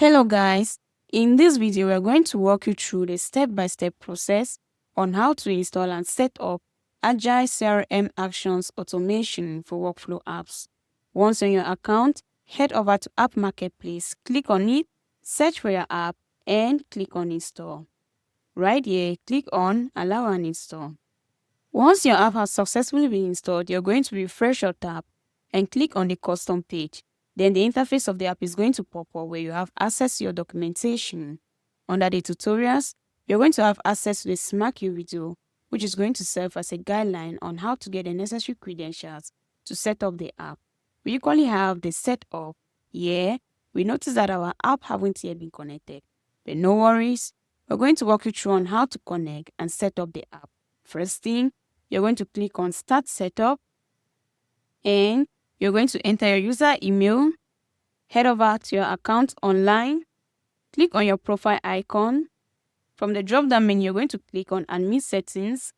Hello guys, in this video we are going to walk you through the step-by-step process on how to install and set up Agile CRM Actions Automation for workflow apps. Once on your account, head over to App Marketplace, click on it, search for your app and click on Install. Right here, click on Allow and Install. Once your app has successfully been installed, you're going to refresh your tab and click on the custom page. Then the interface of the app is going to pop up where you have access to your documentation. Under the tutorials, you're going to have access to the SmackU video, which is going to serve as a guideline on how to get the necessary credentials to set up the app. We equally have the setup. Here, we notice that our app haven't yet been connected. But no worries, we're going to walk you through on how to connect and set up the app. First thing, you're going to click on Start Setup and you're going to enter your user email, head over to your account online, click on your profile icon. From the drop-down menu, you're going to click on Admin Settings.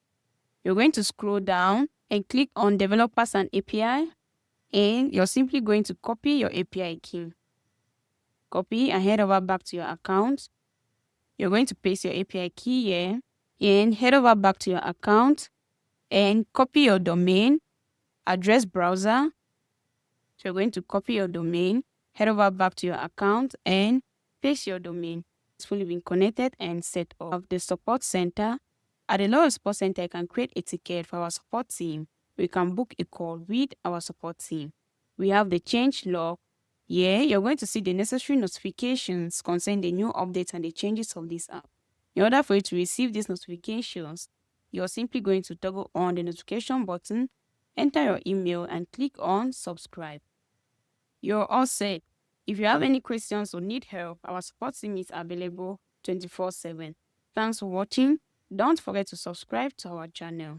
You're going to scroll down and click on Developers and API, and you're simply going to copy your API key. Copy and head over back to your account. You're going to paste your API key here and head over back to your account and copy your domain, address browser. So you're going to copy your domain, head over back to your account and paste your domain. It's fully been connected and set up. The support center. At the lower support center, you can create a ticket for our support team. We can book a call with our support team. We have the change log. Here, you're going to see the necessary notifications concerning the new updates and the changes of this app. In order for you to receive these notifications, you're simply going to toggle on the notification button, enter your email and click on subscribe. You're all set. If you have any questions or need help, our support team is available 24/7. Thanks for watching. Don't forget to subscribe to our channel.